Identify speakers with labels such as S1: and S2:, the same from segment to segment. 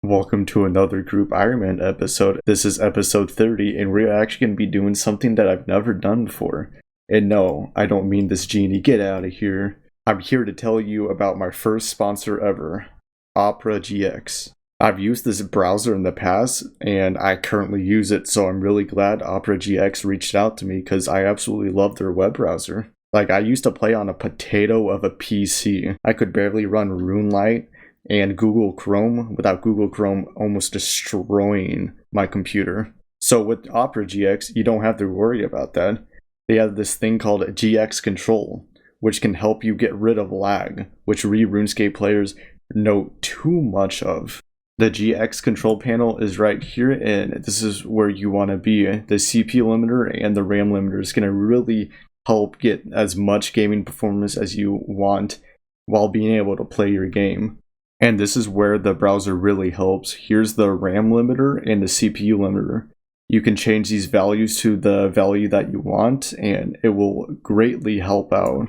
S1: Welcome to another group Ironman episode. This is episode 30, and we're actually going to be doing something that I've never done before. And no, I don't mean this genie, get out of here. I'm here to tell you about my first sponsor ever, Opera GX. I've used this browser in the past, and I currently use it, so I'm really glad Opera GX reached out to me because I absolutely love their web browser. Like, I used to play on a potato of a PC. I could barely run RuneLite and Google Chrome without Google Chrome almost destroying my computer. So with Opera GX, you don't have to worry about that. They have this thing called GX Control, which can help you get rid of lag, which RuneScape players know too much of. The GX control panel is right here, and this is where you want to be. The CPU limiter and the RAM limiter is going to really help get as much gaming performance as you want while being able to play your game. And this is where the browser really helps. Here's the RAM limiter and the CPU limiter. You can change these values to the value that you want, and it will greatly help out.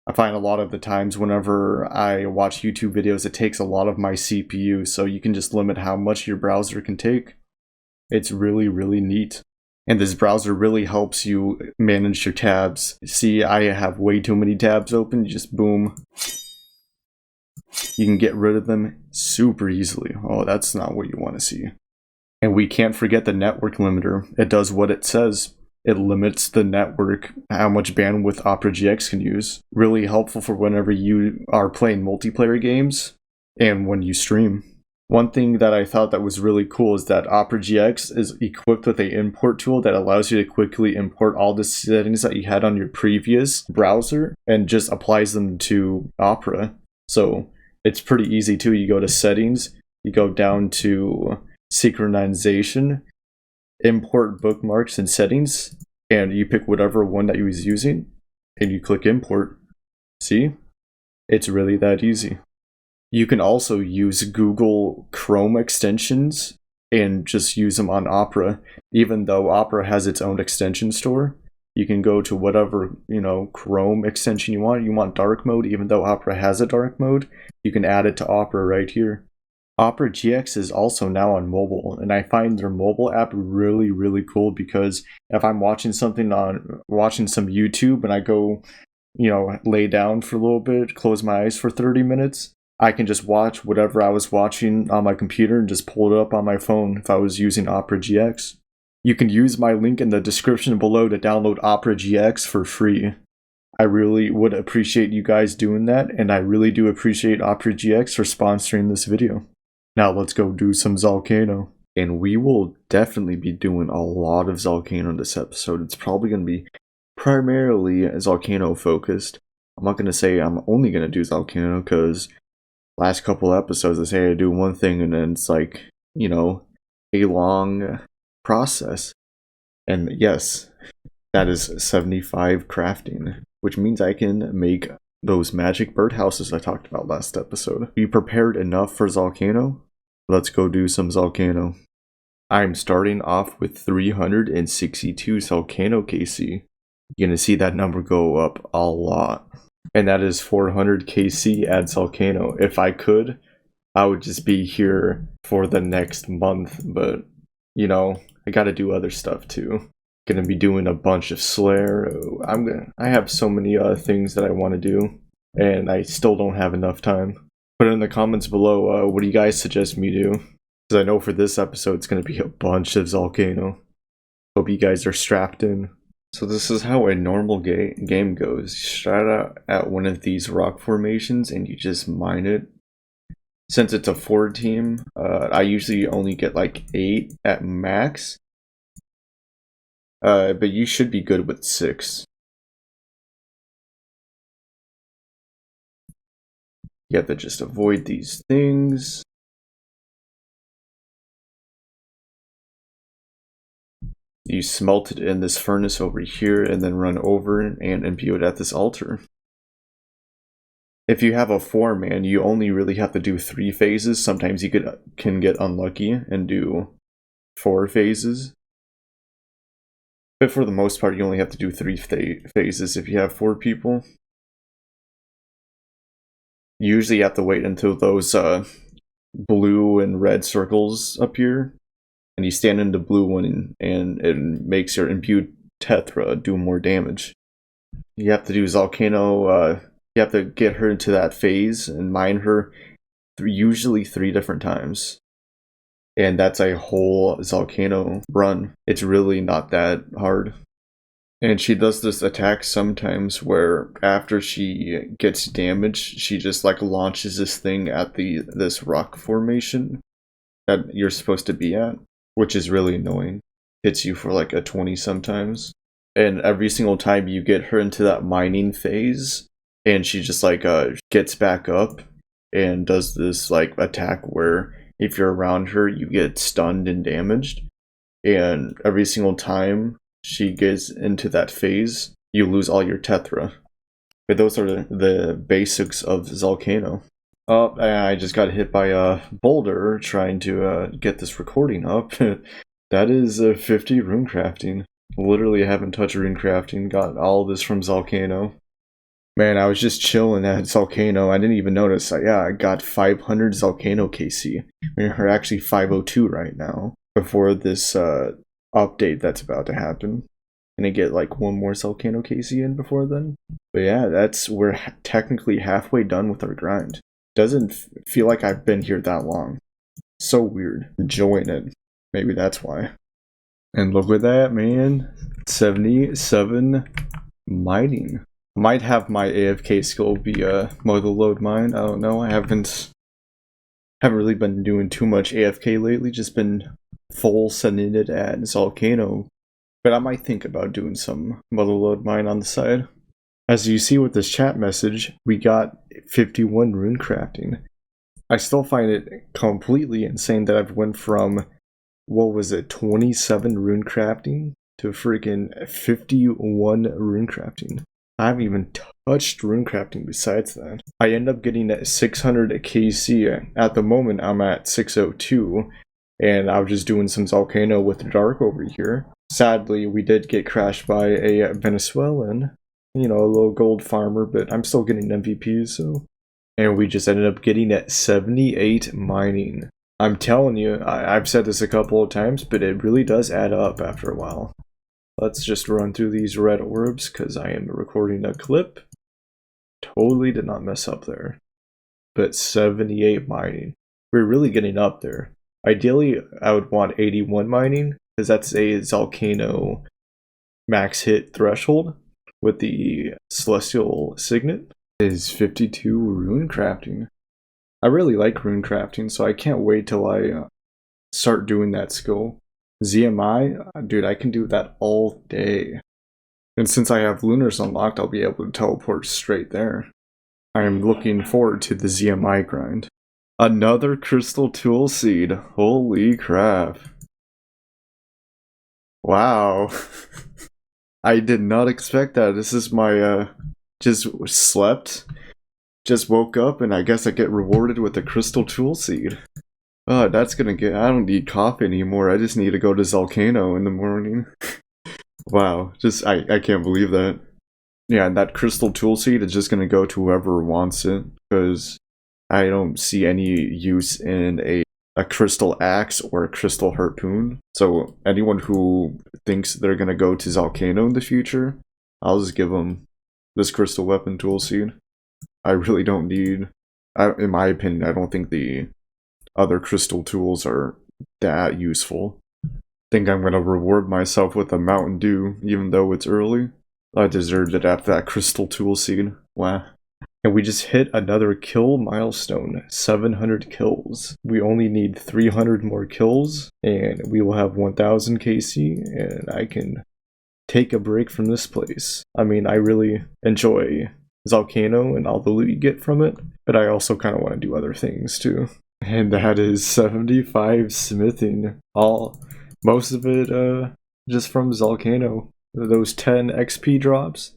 S1: I find a lot of the times whenever I watch YouTube videos, it takes a lot of my CPU, so you can just limit how much your browser can take. It's really, really neat. And this browser really helps you manage your tabs. See, I have way too many tabs open, just boom. You can get rid of them super easily. Oh, that's not what you want to see. And we can't forget the network limiter. It does what it says. It limits the network, how much bandwidth Opera GX can use. Really helpful for whenever you are playing multiplayer games and when you stream. One thing that I thought that was really cool is that Opera GX is equipped with an import tool that allows you to quickly import all the settings that you had on your previous browser and just applies them to Opera. So it's pretty easy too. You go to settings, you go down to synchronization, import bookmarks and settings, and you pick whatever one that you was using and you click import. See? It's really that easy. You can also use Google Chrome extensions and just use them on Opera. Even though Opera has its own extension store, you can go to whatever, Chrome extension you want. You want dark mode, even though Opera has a dark mode, you can add it to Opera right here. Opera GX is also now on mobile, and I find their mobile app really, really cool because if I'm watching some YouTube and I go, lay down for a little bit, close my eyes for 30 minutes, I can just watch whatever I was watching on my computer and just pull it up on my phone if I was using Opera GX. You can use my link in the description below to download Opera GX for free. I really would appreciate you guys doing that, and I really do appreciate Opera GX for sponsoring this video. Now let's go do some Zalcano. And we will definitely be doing a lot of Zalcano in this episode. It's probably going to be primarily Zalcano focused. I'm not going to say I'm only going to do Zalcano because last couple episodes I say I do one thing and then it's like, a long process. And yes, that is 75 crafting, which means I can make those magic birdhouses I talked about last episode. You prepared enough for Zalcano? Let's go do some Zalcano. I'm starting off with 362 Zalcano KC. You're gonna see that number go up a lot. And that is 400 KC at Zalcano. If I could, I would just be here for the next month, but I gotta do other stuff too. Gonna be doing a bunch of Slayer. I have so many things that I want to do, and I still don't have enough time. Put it in the comments below, what do you guys suggest me do? Because I know for this episode it's gonna be a bunch of Zalcano. Hope you guys are strapped in. So this is how a normal game goes. You start out at one of these rock formations and you just mine it. Since it's a 4 team, I usually only get like 8 at max. But you should be good with 6. You have to just avoid these things. You smelt it in this furnace over here and then run over and imbue it at this altar. If you have a 4-man, you only really have to do 3 phases. Sometimes you can get unlucky and do 4 phases. But for the most part, you only have to do 3 phases if you have 4 people. You usually have to wait until those blue and red circles appear, and you stand in the blue one, and it makes your imbued Tetra do more damage. You have to do Zalcano, you have to get her into that phase and mine her usually 3 different times. And that's a whole Zalcano run. It's really not that hard. And she does this attack sometimes where after she gets damaged, she just like launches this thing at this rock formation that you're supposed to be at, which is really annoying. Hits you for like a 20 sometimes. And every single time you get her into that mining phase, and she just like gets back up and does this like attack where if you're around her, you get stunned and damaged. And every single time she gets into that phase, you lose all your Tetra. But those are the basics of Zalcano. Oh, I just got hit by a boulder trying to get this recording up. That is 50 runecrafting. Literally haven't touched runecrafting. Got all this from Zalcano. Man, I was just chilling at Zalcano. I didn't even notice. I got 500 Zalcano KC. We're actually 502 right now. Before this update that's about to happen. Gonna get like 1 more Zalcano KC in before then. But yeah, we're technically halfway done with our grind. Doesn't feel like I've been here that long. So weird. Enjoying it. Maybe that's why. And look at that, man. 77 mining. I might have my AFK skill be mother load mine. I don't know. I haven't really been doing too much AFK lately. Just been full sending it at Zalcano. But I might think about doing some mother load mine on the side. As you see with this chat message, we got 51 runecrafting. I still find it completely insane that I've went from, what was it, 27 runecrafting to freaking 51 runecrafting. I haven't even touched runecrafting besides that. I end up getting 600 KC. At the moment, I'm at 602, and I was just doing some Zalcano with Dark over here. Sadly, we did get crashed by a Venezuelan, you know, a little gold farmer, but I'm still getting MVPs, so. And we just ended up getting at 78 mining. I'm telling you, I've said this a couple of times, but it really does add up after a while. Let's just run through these red orbs, because I am recording a clip. Totally did not mess up there. But 78 mining. We're really getting up there. Ideally, I would want 81 mining, because that's a Zalcano max hit threshold with the Celestial Signet. Is 52 runecrafting. I really like runecrafting, so I can't wait till I start doing that skill. ZMI, dude, I can do that all day. And since I have Lunars unlocked, I'll be able to teleport straight there. I am looking forward to the ZMI grind. Another Crystal Tool Seed. Holy crap. Wow. I did not expect that. This is my, just slept, just woke up, and I guess I get rewarded with a Crystal Tool Seed. That's gonna get, I don't need coffee anymore, I just need to go to Zalcano in the morning. Wow, I can't believe that. Yeah, and that Crystal Tool Seed is just gonna go to whoever wants it, because I don't see any use in a Crystal Axe or a Crystal Harpoon. So anyone who thinks they're gonna go to Zalcano in the future, I'll just give them this Crystal Weapon Tool Seed. I really don't need, in my opinion, I don't think the other crystal tools are that useful. I think I'm gonna reward myself with a Mountain Dew, even though it's early. I deserved it after that Crystal Tool Seed. Wow. And we just hit another kill milestone, 700 kills. We only need 300 more kills, and we will have 1000 KC, and I can take a break from this place. I mean, I really enjoy Zalcano and all the loot you get from it, but I also kind of want to do other things too. And that is 75 smithing. Most of it just from Zalcano. Those 10 XP drops.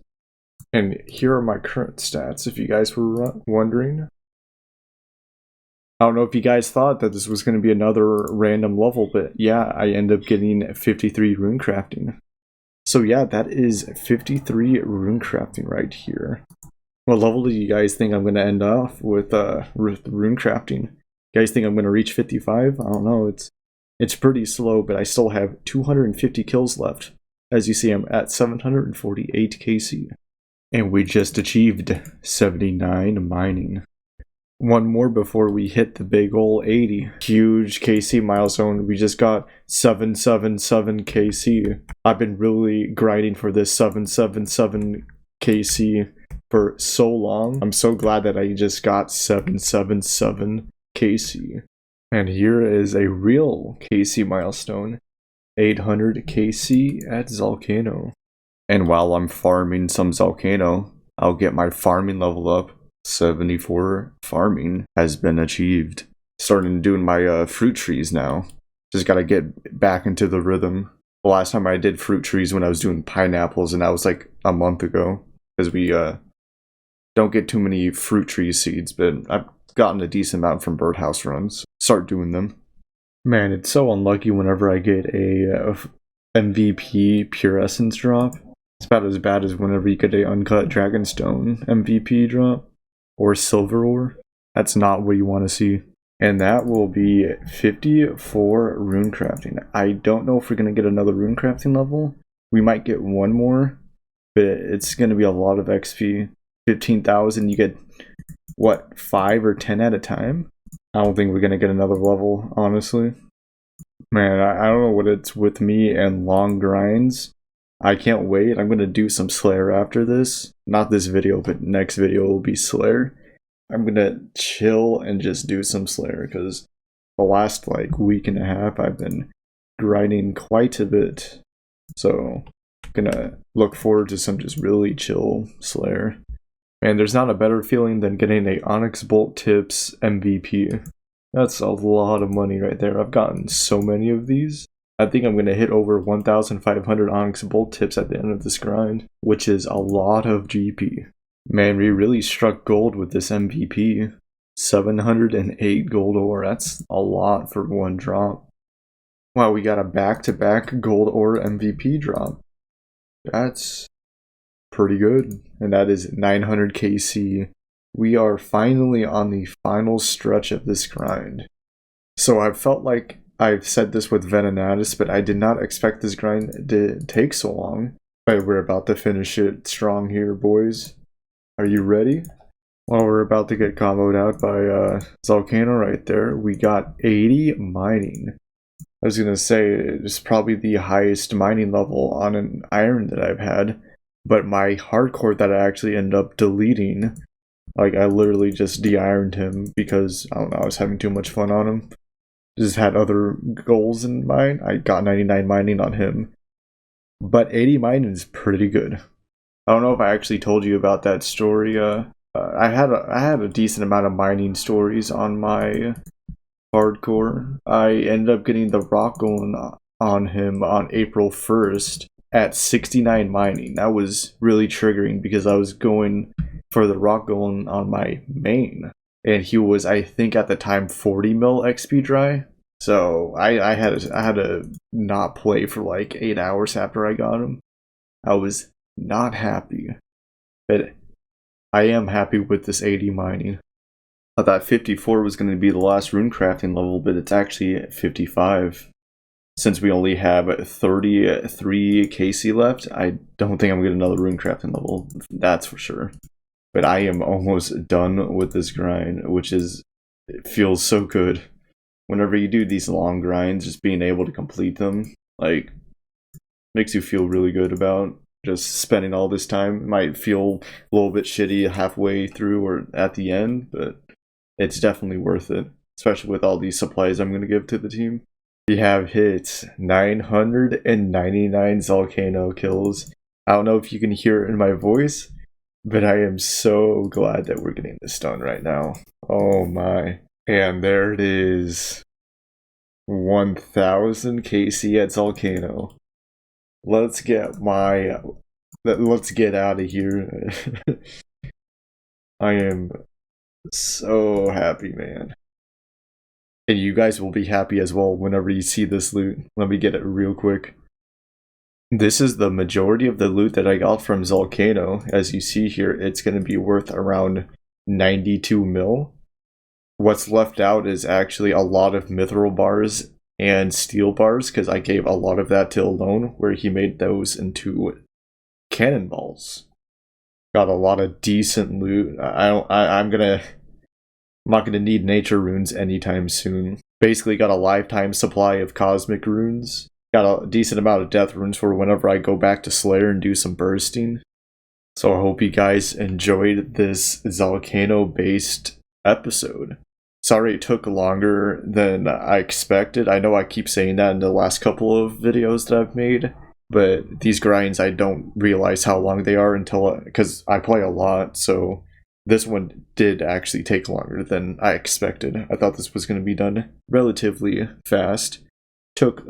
S1: And here are my current stats, if you guys were wondering. I don't know if you guys thought that this was going to be another random level, but yeah, I end up getting 53 runecrafting. So yeah, that is 53 runecrafting right here. What level do you guys think I'm going to end off with runecrafting? You guys think I'm gonna reach 55? I don't know. It's pretty slow, but I still have 250 kills left. As you see, I'm at 748 KC. And we just achieved 79 mining. One more before we hit the big ol' 80. Huge KC milestone. We just got 777 KC. I've been really grinding for this 777 KC for so long. I'm so glad that I just got 777 KC. And here is a real KC milestone. 800 KC at Zalcano. And while I'm farming some Zalcano, I'll get my farming level up. 74 farming has been achieved. Starting doing my fruit trees now. Just gotta get back into the rhythm. The last time I did fruit trees when I was doing pineapples, and that was like a month ago. Because we don't get too many fruit tree seeds, but I've gotten a decent amount from birdhouse runs. Start doing them. Man, it's so unlucky whenever I get a MVP Pure Essence drop. It's about as bad as whenever you get a Uncut Dragonstone MVP drop. Or Silver Ore. That's not what you want to see. And that will be 54 rune crafting. I don't know if we're going to get another rune crafting level. We might get one more. But it's going to be a lot of XP. 15,000, you get, what, 5 or 10 at a time? I don't think we're going to get another level, honestly. Man, I don't know what it's with me and long grinds. I can't wait. I'm going to do some Slayer after this. Not this video, but next video will be Slayer. I'm going to chill and just do some Slayer because the last like week and a half I've been grinding quite a bit. So I'm going to look forward to some just really chill Slayer. And there's not a better feeling than getting a Onyx Bolt Tips MVP. That's a lot of money right there. I've gotten so many of these. I think I'm going to hit over 1,500 Onyx Bolt Tips at the end of this grind, which is a lot of GP. Man, we really struck gold with this MVP. 708 gold ore, that's a lot for one drop. Wow, we got a back-to-back gold ore MVP drop. That's pretty good. And that is 900 KC. We are finally on the final stretch of this grind. So I felt like I've said this with Venenatus, but I did not expect this grind to take so long. But we're about to finish it strong here, boys. Are you ready? Well, we're about to get comboed out by Zalcano right there. We got 80 mining. I was going to say, it's probably the highest mining level on an iron that I've had. But my hardcore that I actually ended up deleting, like I literally just de-ironed him because, I don't know, I was having too much fun on him. Just had other goals in mind. I got 99 mining on him. But 80 mining is pretty good. I don't know if I actually told you about that story. I had a decent amount of mining stories on my hardcore. I ended up getting the rock golem on him on April 1st at 69 mining. That was really triggering because I was going for the rock golem on my main. And he was, I think at the time, 40 mil XP dry. So I had to not play for like 8 hours after I got him. I was not happy. But I am happy with this 80 mining. I thought 54 was going to be the last rune crafting level, but it's actually 55. Since we only have 33 KC left, I don't think I'm going to get another rune crafting level. That's for sure. But I am almost done with this grind, which is, it feels so good. Whenever you do these long grinds, just being able to complete them, like, makes you feel really good about just spending all this time. It might feel a little bit shitty halfway through or at the end, but it's definitely worth it, especially with all these supplies I'm going to give to the team. We have hit 999 Zalcano kills. I don't know if you can hear it in my voice, but I am so glad that we're getting this done right now. Oh my. And there it is. 1000 KC at Zalcano. Let's get out of here. I am so happy, man. And you guys will be happy as well whenever you see this loot. Let me get it real quick. This is the majority of the loot that I got from Zalcano. As you see here, it's going to be worth around 92 mil. What's left out is actually a lot of mithril bars and steel bars, because I gave a lot of that to Alone, where he made those into cannonballs. Got a lot of decent loot. I'm not gonna need nature runes anytime soon. Basically got a lifetime supply of cosmic runes. Got a decent amount of death runes for whenever I go back to Slayer and do some bursting. So I hope you guys enjoyed this Zalcano based episode. Sorry it took longer than I expected. I know I keep saying that in the last couple of videos that I've made, but these grinds, I don't realize how long they are until, because I play a lot, so this one did actually take longer than I expected. I thought this was going to be done relatively fast. Took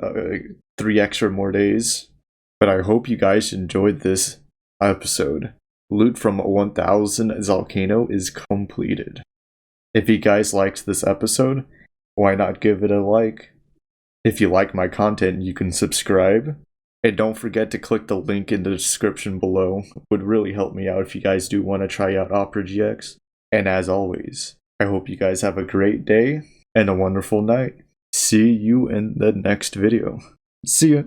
S1: 3 extra more days, but I hope you guys enjoyed this episode. Loot from 1000 Zalcano is completed. If you guys liked this episode, why not give it a like? If you like my content, you can subscribe. And don't forget to click the link in the description below. It would really help me out if you guys do want to try out Opera GX. And as always, I hope you guys have a great day and a wonderful night. See you in the next video. See ya!